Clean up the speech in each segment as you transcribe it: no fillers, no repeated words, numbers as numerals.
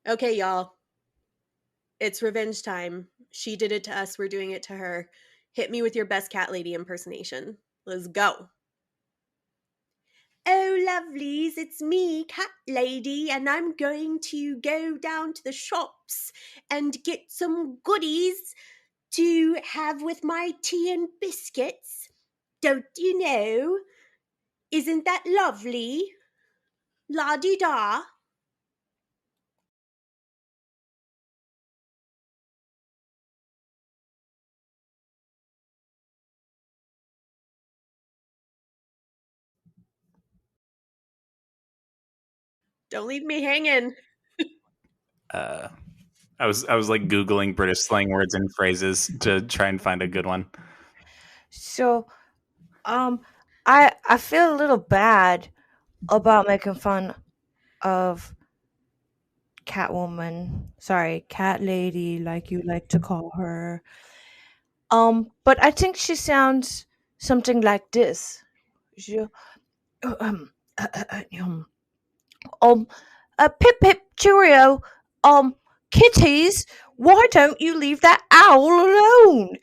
Okay, y'all. It's revenge time. She did it to us. We're doing it to her. Hit me with your best cat lady impersonation. Let's go. Oh, lovelies, it's me, Cat Lady, and I'm going to go down to the shops and get some goodies to have with my tea and biscuits. Don't you know? Isn't that lovely? La di da. Don't leave me hanging. Uh, I was like Googling British slang words and phrases to try and find a good one. So, I feel a little bad about making fun of Catwoman. Sorry, Cat Lady, like you like to call her. But I think she sounds something like this. Je, um, uh, uh, uh, um, um, pip pip cheerio. Kitties, why don't you leave that owl alone?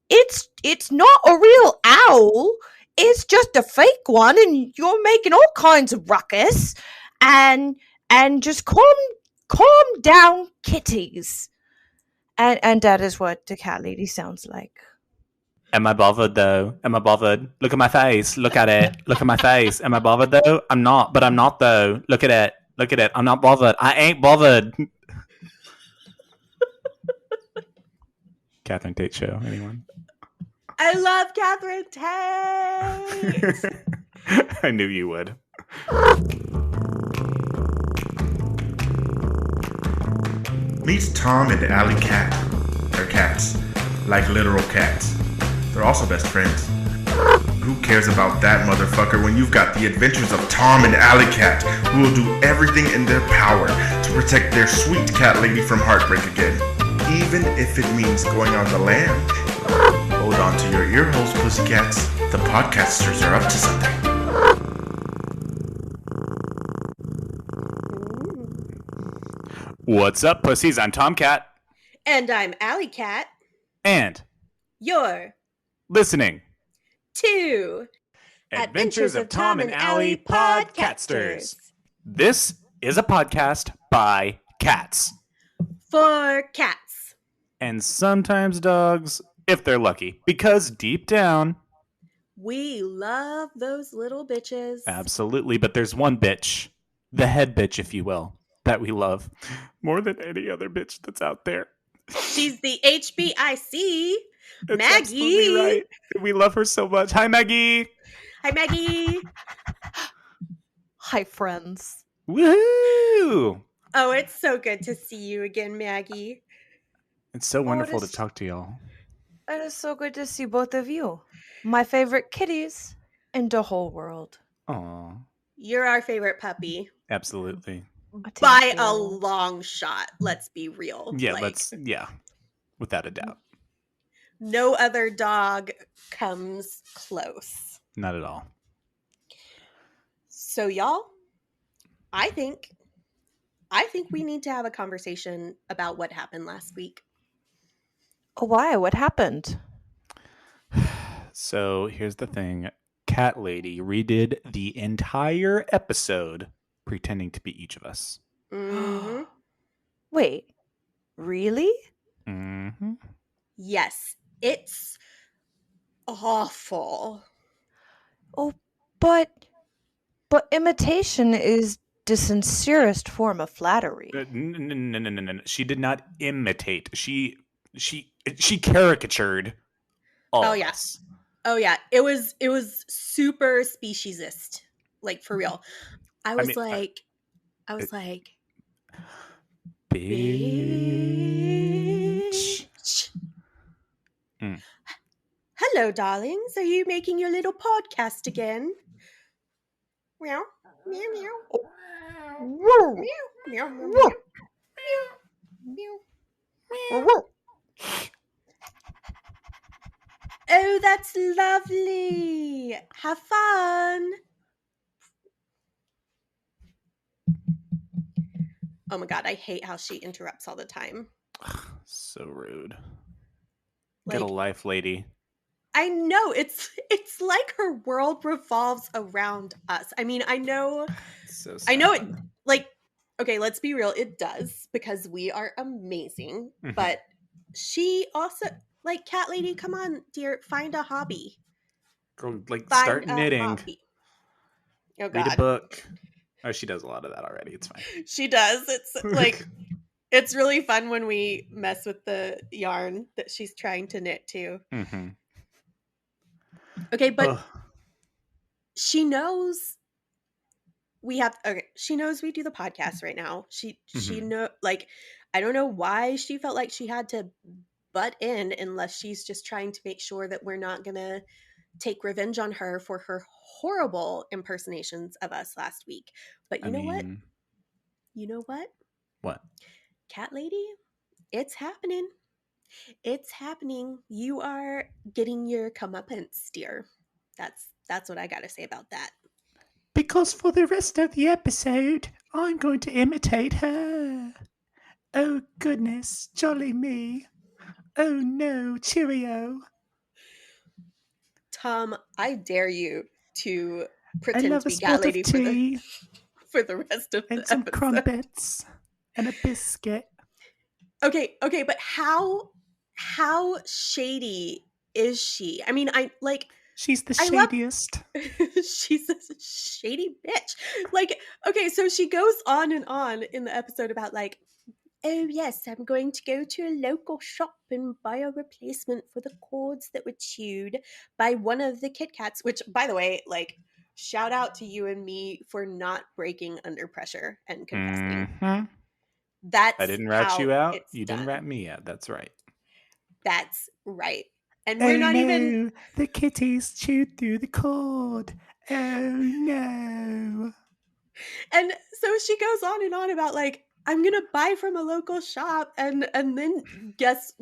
It's not a real owl. It's just a fake one, and you're making all kinds of ruckus. And just calm down, kitties. And that is what the cat lady sounds like. Am I bothered though? Am I bothered? Look at my face. Look at it. Look at my face. Am I bothered though? I'm not, but I'm not though. Look at it. Look at it. I'm not bothered. I ain't bothered. Catherine Tate show. Anyone? I love Catherine Tate. I knew you would. Meet Tom and the alley cat. They're cats, like literal cats. They're also best friends. Who cares about that motherfucker when you've got the adventures of Tom and Alley Cat, who will do everything in their power to protect their sweet cat lady from heartbreak again, even if it means going on the lam. Hold on to your ear holes, pussycats. The podcasters are up to something. What's up, pussies? I'm Tomcat. And I'm Alley Cat. And You're listening to Adventures of Tom and Alley Podcasters. This is a podcast by cats. For cats. And sometimes dogs, if they're lucky. Because deep down, we love those little bitches. Absolutely, but there's one bitch, the head bitch, if you will, that we love more than any other bitch that's out there. She's the HBIC, That's Maggie. Absolutely right. We love her so much. Hi, Maggie. Hi, Maggie. Hi, friends. Woohoo! Oh, it's so good to see you again, Maggie. It's so wonderful to talk to y'all. It is so good to see both of you. My favorite kitties in the whole world. Aw. You're our favorite puppy. Absolutely. By a long shot, let's be real. Yeah, without a doubt. No other dog comes close. Not at all. So, y'all, I think we need to have a conversation about what happened last week. Oh, why? What happened? So here's the thing. Cat Lady redid the entire episode pretending to be each of us. Mm-hmm. Wait, really? Mm-hmm. Yes, it's awful. Oh, but imitation is the sincerest form of flattery. No. She did not imitate. She caricatured all of us. Oh yeah. It was super speciesist. Like, for real. I was like bitch. Hello, darlings. Are you making your little podcast again? Meow. Meow meow. Meow meow meow. Meow. Oh, that's lovely. Have fun. Oh my god, I hate how she interrupts all the time. So rude. Get a Like, life, lady. I know it's like her world revolves around us. I mean, I know So I sad. know it, like, okay, let's be real, it does, because we are amazing. Mhm. But she also, like, cat lady, come on, dear, find a hobby. Girl, like, Find start a knitting. hobby. Oh Read a god. book. Oh, she does a lot of that already. It's fine. She does. It's like, it's really fun when we mess with the yarn that she's trying to knit too. Mm-hmm. Okay, but Ugh. she knows we have, okay, she knows we do the podcast right now. She Mhm. know, like, I don't know why she felt like she had to butt in, unless she's just trying to make sure that we're not gonna take revenge on her for her horrible impersonations of us last week. But I you know what? mean, You know what? what? Cat lady, it's happening. It's happening. You are getting your comeuppance, dear. That's what I gotta say about that. Because for the rest of the episode, I'm going to imitate her. Oh, goodness, jolly me. Oh, no, cheerio. Tom, I dare you to I pretend love to a be cat spot of lady tea for the rest of and the some episode. crumpets and a biscuit. Okay, but how shady is she? I mean, She's the I love shadiest. she's a shady bitch. Like, okay, so she goes on and on in the episode about, like, oh yes, I'm going to go to a local shop and buy a replacement for the cords that were chewed by one of the Kit Kats, which, by the way, like, shout out to you and me for not breaking under pressure and confessing. Mhm. That's I didn't rat how you out. it's You done. didn't rat me out. That's right. That's right. And Oh, we're not no, even, the kitties chewed through the cord. Oh, no. and so she goes on and on about, like, I'm gonna buy from a local shop, and then guess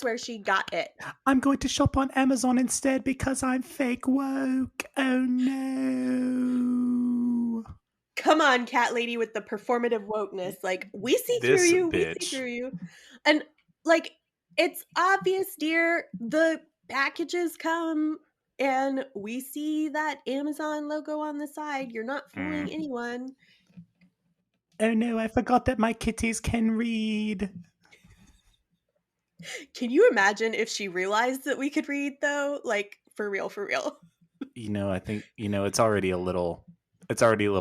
where she got it. I'm going to shop on Amazon instead because I'm fake woke. Oh, no. Come on, cat lady, with the performative wokeness. Like, we see through This you. We see bitch. through you. And, like, it's obvious, dear. The packages come and we see that Amazon logo on the side. You're not fooling anyone. Oh, no, I forgot that my kitties can read. Can you imagine if she realized that we could read, though? Like, for real, for real. I think, it's already a little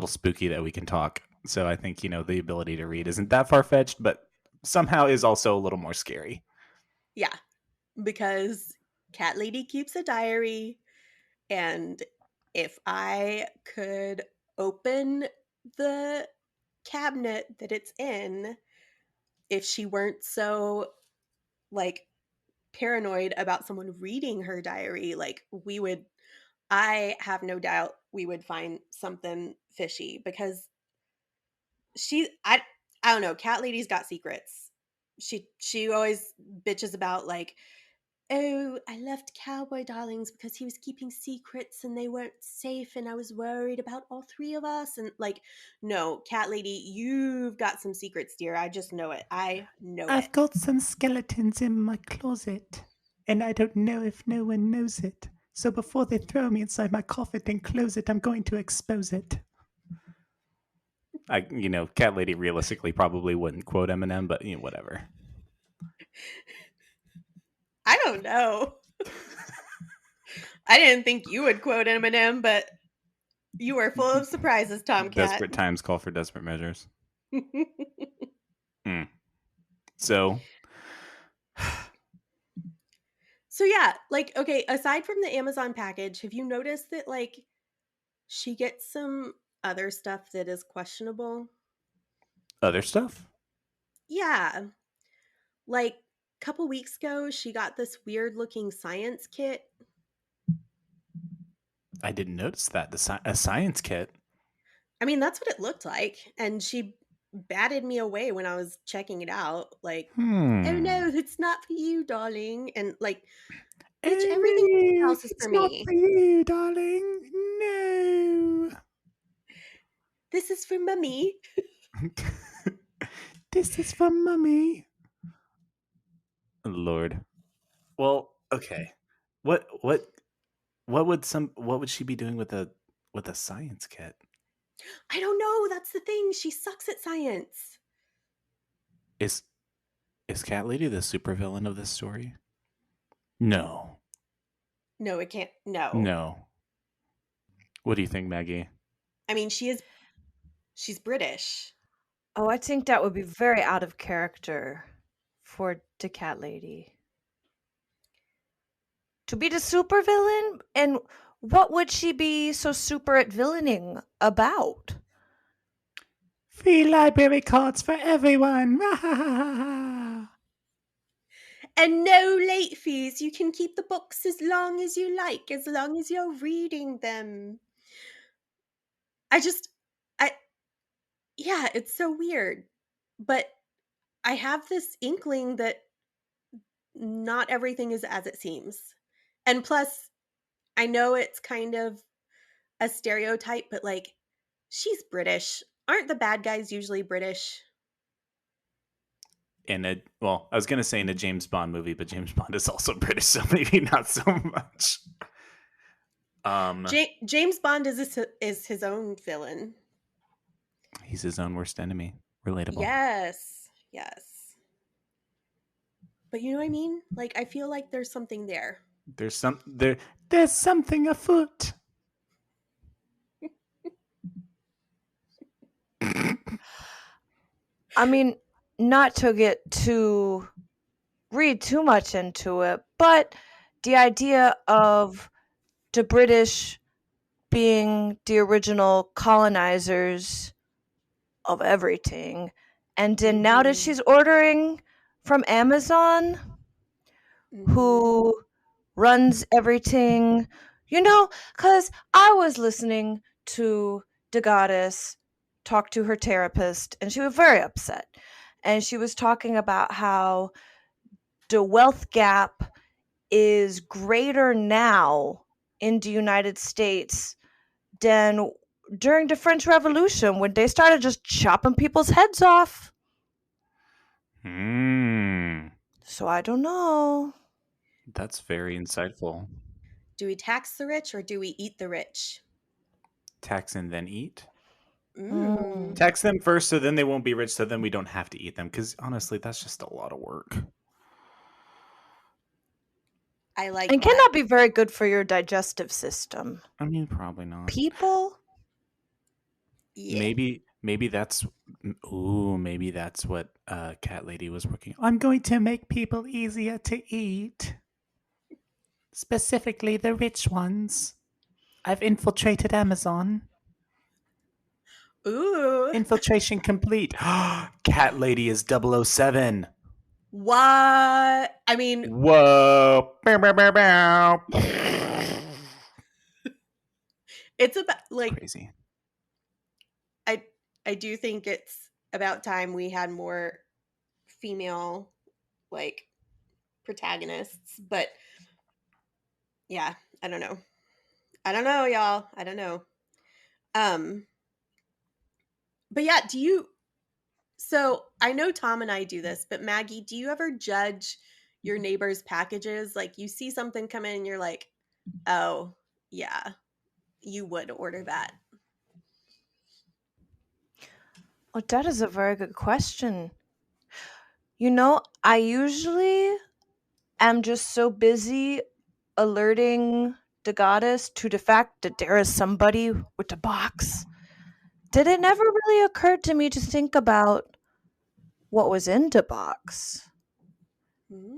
spooky that we can talk. So I think, the ability to read isn't that far-fetched, but somehow is also a little more scary. Yeah, because cat lady keeps a diary, and if I could open the cabinet that it's in, if she weren't so, like, paranoid about someone reading her diary, like, I have no doubt we would find something fishy, because I don't know, cat lady's got secrets. She always bitches about, like, oh, I left Cowboy Darlings because he was keeping secrets and they weren't safe, and I was worried about all three of us. And, like, no, cat lady, you've got some secrets, dear. I just know it. I know it. I've got some skeletons in my closet, and I don't know if no one knows it. So before they throw me inside my coffin and close it, I'm going to expose it. Cat lady realistically probably wouldn't quote Eminem, but whatever. I don't know. I didn't think you would quote Eminem, but you are full of surprises, Tomcat. Desperate times call for desperate measures. So yeah, like, okay, aside from the Amazon package, have you noticed that, like, she gets some other stuff that is questionable? other stuff? Yeah. Like, a couple weeks ago, she got this weird looking science kit. I didn't notice that. A science kit. I mean, that's what it looked like. And she batted me away when I was checking it out. Like, oh no, it's not for you, darling. And, like, bitch, everything else is for me. Not for you, darling. No. This is for mummy. This is for Mummy. Lord. Well, okay. What would she be doing with a science kit? I don't know. That's the thing. She sucks at science. Is Cat Lady the supervillain of this story? No. No, it can't. No. No. What do you think, Maggie? I mean, she's British. Oh, I think that would be very out of character for the cat lady. To be the supervillain? And what would she be so super at villaining about? Free library cards for everyone. And no late fees. You can keep the books as long as you like, as long as you're reading them. Yeah, it's so weird. But I have this inkling that not everything is as it seems. And plus, I know it's kind of a stereotype, but like, she's British. Aren't the bad guys usually British? I was gonna say in a James Bond movie, but James Bond is also British, so maybe not so much. James Bond is his own villain. He's his own worst enemy. Relatable. Yes. But you know what I mean? Like, I feel like there's something there. There's something afoot. I mean, not to read too much into it, but the idea of the British being the original colonizers of everything, and then now that she's ordering from Amazon, who runs everything, because I was listening to the goddess talk to her therapist, and she was very upset. And she was talking about how the wealth gap is greater now in the United States than during the French Revolution when they started just chopping people's heads off. So I don't know. That's very insightful. Do we tax the rich or do we eat the rich? Tax and then eat? Tax them first so then they won't be rich, so then we don't have to eat them, because honestly, that's just a lot of work. I like and that. Cannot be very good for your digestive system. I mean, probably not. People? Yeah. Maybe that's what Cat Lady was working on. I'm going to make people easier to eat. Specifically the rich ones. I've infiltrated Amazon. Ooh. Infiltration complete. Cat Lady is 007. What? I mean, whoa. Bow, bow, bow, bow. It's about like Crazy. I do think it's about time we had more female like protagonists, but yeah, I don't know, y'all. I don't know. But yeah, so I know Tom and I do this, but Maggie, do you ever judge your neighbor's packages? Like, you see something come in and you're like, oh, yeah, you would order that. Oh, that is a very good question. I usually am just so busy alerting the goddess to the fact that there is somebody with a box that it never really occurred to me to think about what was in the box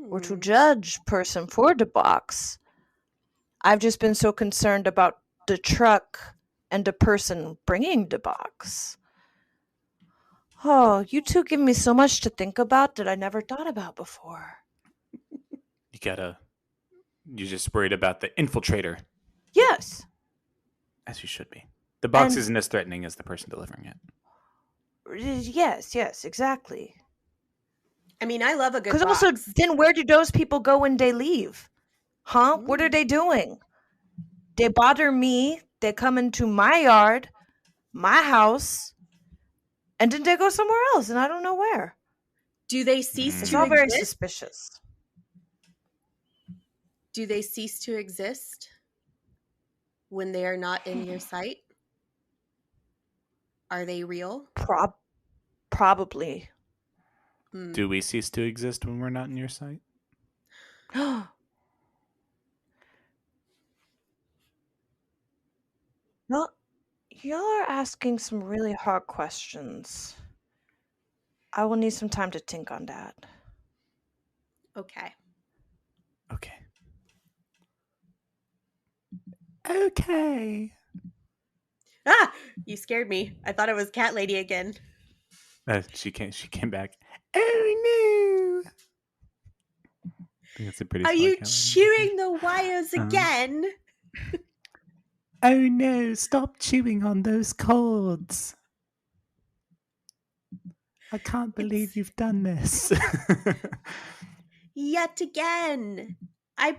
or to judge person for the box. I've just been so concerned about the truck and the person bringing the box. Oh, you two give me so much to think about that I never thought about before. You're just worried about the infiltrator. Yes. As you should be. The box isn't as threatening as the person delivering it. Yes, exactly. I mean, I love a good box. Because also, then where do those people go when they leave? Huh? What are they doing? They bother me. They come into my yard, my house, and then they go somewhere else, and I don't know where. Do they cease It's to all very exist? suspicious. Do they cease to exist when they are not in your sight? Are they real? Probably. Do we cease to exist when we're not in your sight? No, y'all are asking some really hard questions. I will need some time to think on that. Okay. Okay. Okay. Ah! You scared me. I thought it was Cat Lady again. She came back. Oh no! I think it's a pretty Are smart you cat lady. chewing the wires again? Oh no, stop chewing on those cords. I can't believe you've done this. Yet again. I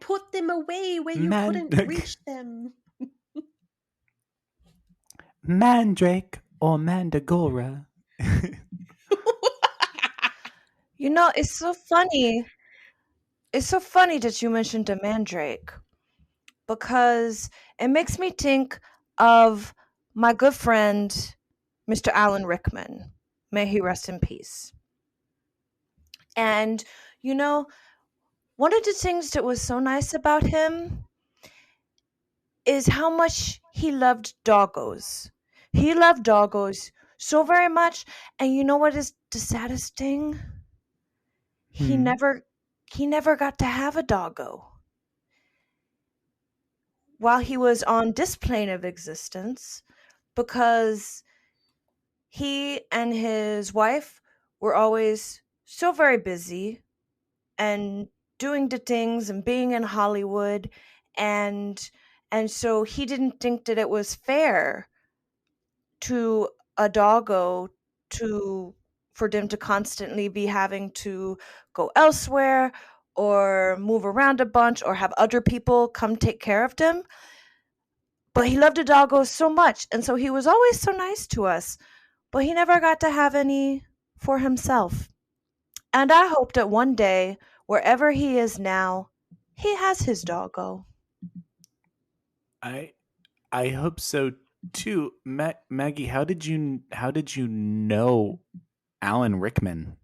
put them away where you couldn't reach them. Mandrake or Mandragora? You know, it's so funny. It's so funny that you mentioned the mandrake because it makes me think of my good friend, Mr. Alan Rickman. May he rest in peace. And, you know, one of the things that was so nice about him is how much he loved doggos. He loved doggos so very much. And you know what is the saddest thing? He never got to have a doggo. While he was on this plane of existence, because he and his wife were always so very busy and doing the things and being in Hollywood, and so he didn't think that it was fair to a doggo for them to constantly be having to go elsewhere or move around a bunch or have other people come take care of them. But he loved the doggos so much, and so he was always so nice to us, but he never got to have any for himself. And I hope that one day, wherever he is now, he has his doggo. I hope so too. Maggie, how did you know Alan Rickman?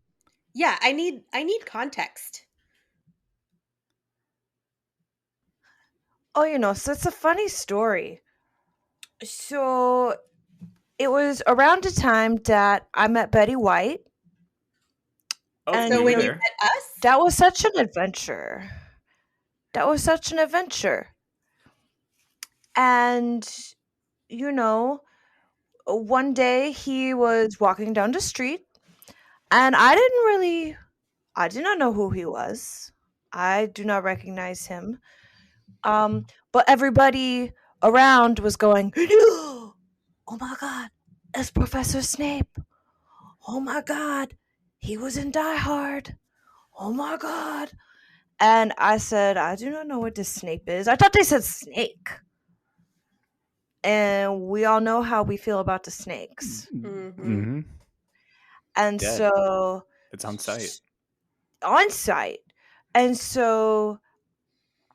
Yeah, I need context. Oh, you know, so it's a funny story. So it was around the time that I met Betty White. Oh, And So you when were you there? met us? That was such an adventure. And, you know, one day he was walking down the street, and I did not know who he was. I do not recognize him. But everybody around was going, oh my God, it's Professor Snape. Oh my God, he was in Die Hard. Oh my God. And I said, I do not know what this Snape is. I thought they said snake. And we all know how we feel about the snakes. Mm-hmm. And Dead. so It's on site. And so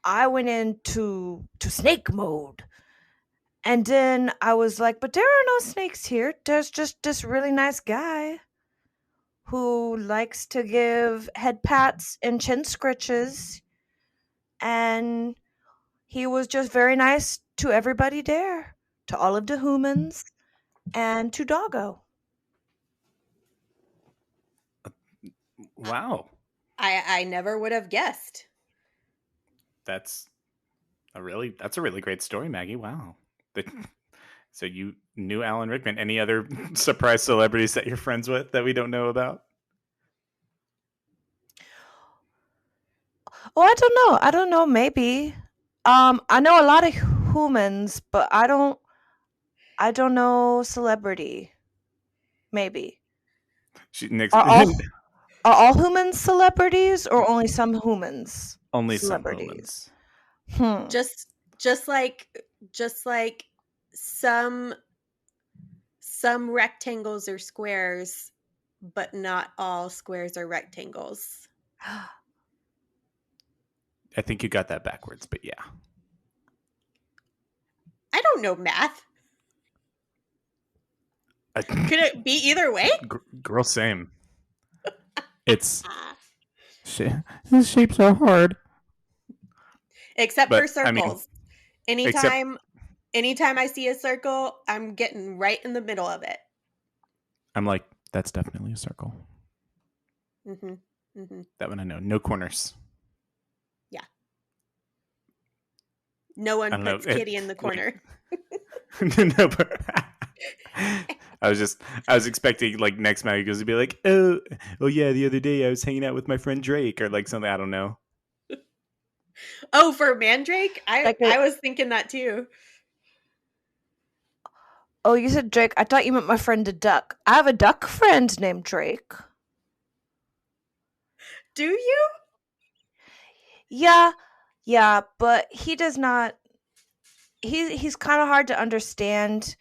I went into snake mode. And then I was like, but there are no snakes here. There's just this really nice guy who likes to give head pats and chin scritches. And he was just very nice to everybody there, to all of the humans and to Doggo. Wow. I never would have guessed. That's a really great story, Maggie. Wow. So you knew Alan Rickman. Any other surprise celebrities that you're friends with that we don't know about? Oh, I don't know. Maybe. I know a lot of humans, but I don't know celebrity. Maybe. Are all humans celebrities, or only some humans? Only celebrities? some humans. Just like some rectangles or squares but not all squares are rectangles. I think you got that backwards, but yeah. I don't know math. Could it be either way? Girl, same. It's the shapes are hard. Except But, for circles. Anytime I see a circle, I'm getting right in the middle of it. I'm like, that's definitely a circle. Mm-hmm. Mm-hmm. That one I know. No corners. Yeah. No one puts Kitty in the corner. No, but I was expecting like next Maggie goes to be like, oh yeah, the other day I was hanging out with my friend Drake or like something. I don't know. Oh, for Mandrake? I Like was thinking that too. Oh, you said Drake. I thought you meant my friend the duck. I have a duck friend named Drake. Do you? Yeah, but he does not. He's kind of hard to understand,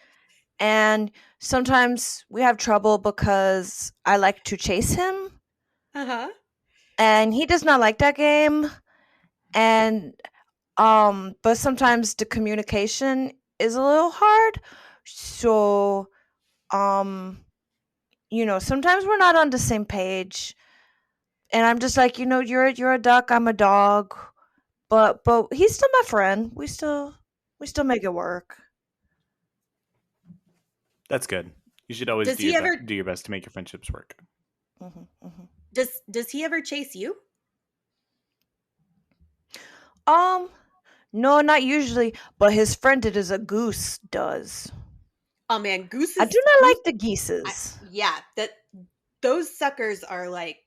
and sometimes we have trouble because I like to chase him, Uh-huh. and he does not like that game. And but sometimes the communication is a little hard. So sometimes we're not on the same page. And I'm just like, you're a duck, I'm a dog. But he's still my friend. We still make it work. That's good. You should always do your best to make your friendships work. Mm-hmm, mm-hmm. Does he ever chase you? No, not usually. But his friend that is a goose does. Oh man, gooses. I do not like the geeses. Those suckers are like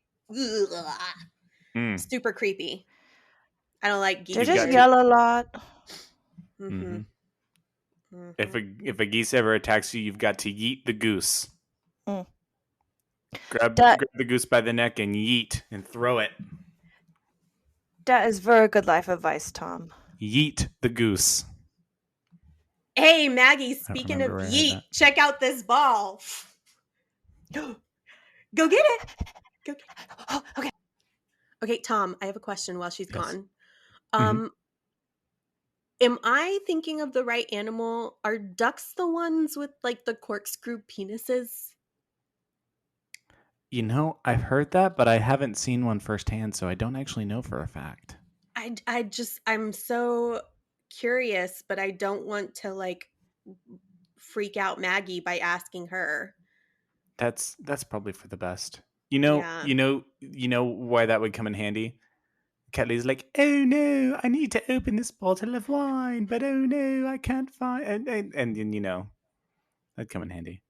super creepy. I don't like geese. They just yell a lot. Mm-hmm. Mm-hmm. If a geese ever attacks you, you've got to yeet the goose. Mm. Grab the goose by the neck and yeet and throw it. That is very good life advice, Tom. Yeet the goose. Hey, Maggie, speaking of yeet, check out this ball. Go get it. Go get it. Oh, okay. Okay, Tom, I have a question while she's gone. Am I thinking of the right animal? Are ducks the ones with like the corkscrew penises? I've heard that, but I haven't seen one firsthand, so I don't actually know for a fact. I'm so curious, but I don't want to like freak out Maggie by asking her. That's probably for the best. You know why that would come in handy? Kelly's like, oh no, I need to open this bottle of wine, but oh no, I can't find and that'd come in handy.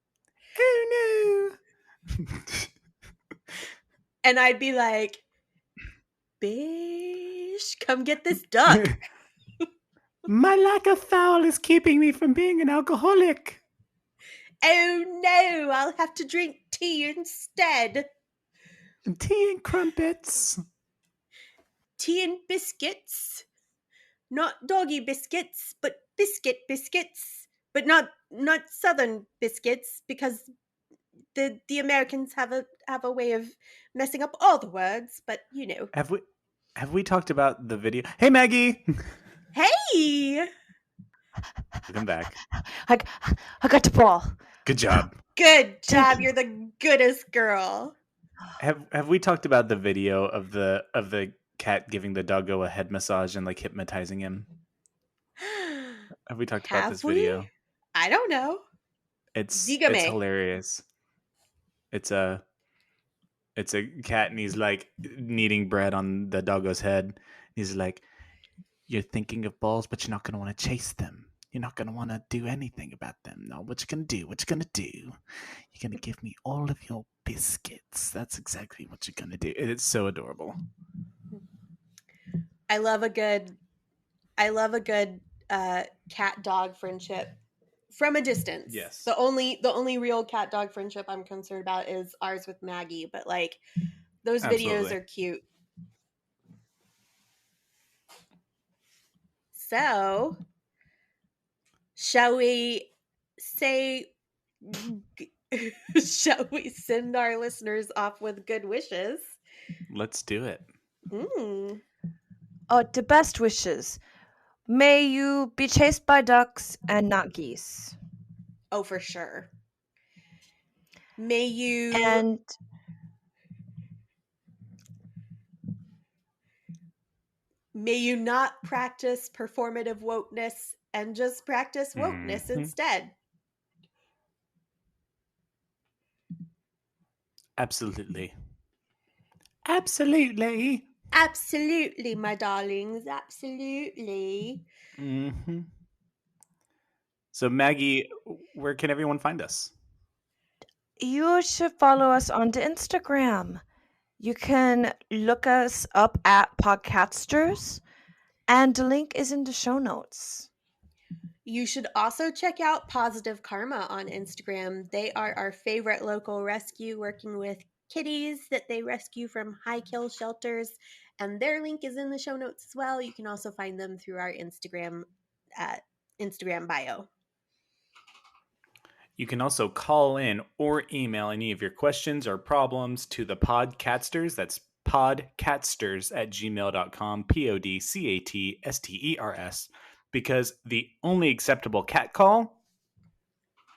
Oh no. And I'd be like, Bish, come get this duck. My lack of foul is keeping me from being an alcoholic. Oh no, I'll have to drink tea instead. Tea and crumpets. Tea and biscuits. Not doggy biscuits, but biscuits. But not southern biscuits, because the Americans have a way of messing up all the words, but Have we talked about the video? Hey Maggie. Hey. Welcome back. I got the ball. Good job. Good job. You're the goodest girl. Have we talked about the video of the cat giving the doggo a head massage and like hypnotizing him? Have we talked about this video? I don't know. It's hilarious. It's a cat and he's like kneading bread on the doggo's head. He's like, you're thinking of balls, but you're not going to want to chase them. You're not going to want to do anything about them. No, what you going to do? You're going to give me all of your biscuits. That's exactly what you're going to do. It's so adorable. I love a good cat dog friendship from a distance. Yes. The only real cat dog friendship I'm concerned about is ours with Maggie, but like those videos are cute. So, shall we say Shall we send our listeners off with good wishes? Let's do it. The best wishes. May you be chased by ducks and not geese. Oh, for sure. May you And not practice performative wokeness and just practice wokeness instead. Absolutely. Absolutely. Absolutely, my darlings. Absolutely. Mm-hmm. So, Maggie, where can everyone find us? you should follow us on the Instagram. You can look us up at Podcasters, and the link is in the show notes. You should also check out Positive Karma on Instagram. They are our favorite local rescue, working with kitties that they rescue from high kill shelters. And their link is in the show notes as well. You can also find them through our Instagram bio. You can also call in or email any of your questions or problems to the Podcatsters. That's podcatsters@gmail.com, PODCATSTERS, because the only acceptable cat call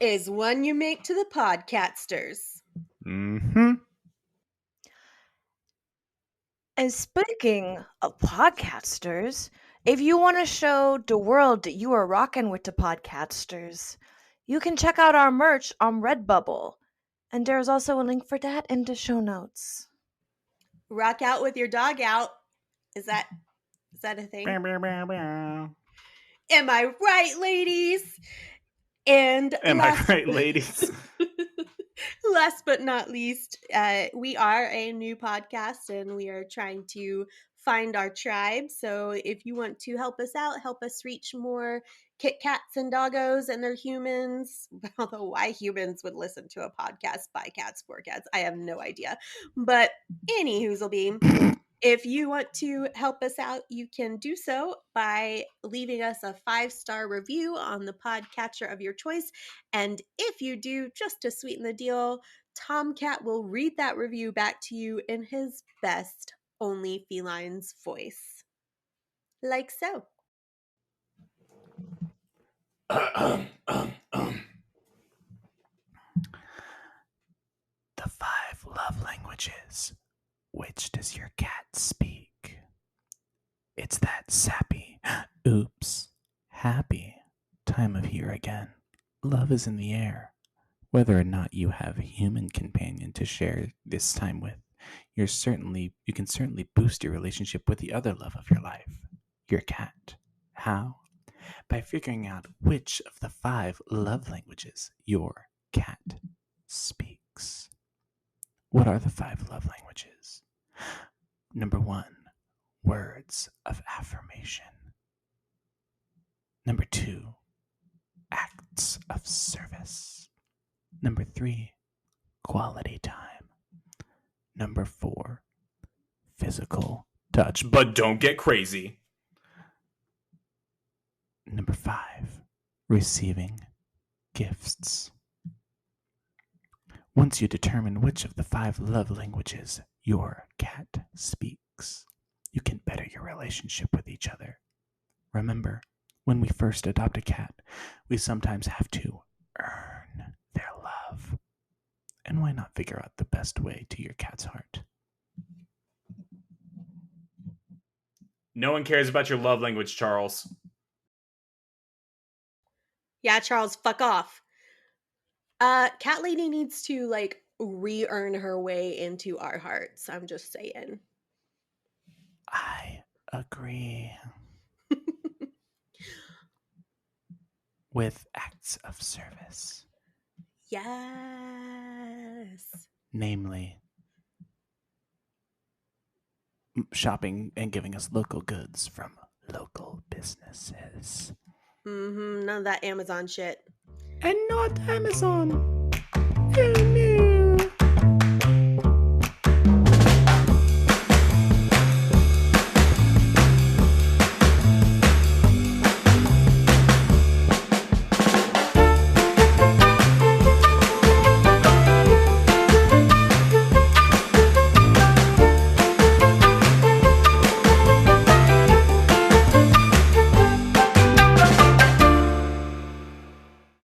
is one you make to the Podcatsters. Mm-hmm. And speaking of podcasters, if you want to show the world that you are rocking with the podcasters, you can check out our merch on Redbubble. And there's also a link for that in the show notes. Rock out with your dog out. Is that a thing? Bow, bow, bow, bow. Am I right, ladies? And Am I right, ladies? Last but not least, we are a new podcast and we are trying to find our tribe. So if you want to help us out, help us reach more Kit Kats and doggos and their humans. Although why humans would listen to a podcast by cats for cats, I have no idea. But any whoozlebeam. If you want to help us out, you can do so by leaving us a 5-star review on the podcatcher of your choice. And if you do, just to sweeten the deal, Tomcat will read that review back to you in his best Only Felines voice. Like so. The 5 love languages. Which does your cat speak? It's that sappy, oops, happy time of year again. Love is in the air. Whether or not you have a human companion to share this time with, you can certainly boost your relationship with the other love of your life, your cat. How? By figuring out which of the 5 love languages your cat speaks. What are the 5 love languages? Number 1, words of affirmation. Number 2, acts of service. Number 3, quality time. Number 4, physical touch. But don't get crazy. Number 5, receiving gifts. Once you determine which of the 5 love languages your cat speaks, you can better your relationship with each other. Remember, when we first adopt a cat, we sometimes have to earn their love. And why not figure out the best way to your cat's heart? No one cares about your love language, Charles. Yeah, Charles, fuck off. Cat Lady needs to re-earn her way into our hearts. I'm just saying. I agree. With acts of service. Yes. Namely, shopping and giving us local goods from local businesses. None of that Amazon shit. And not Amazon.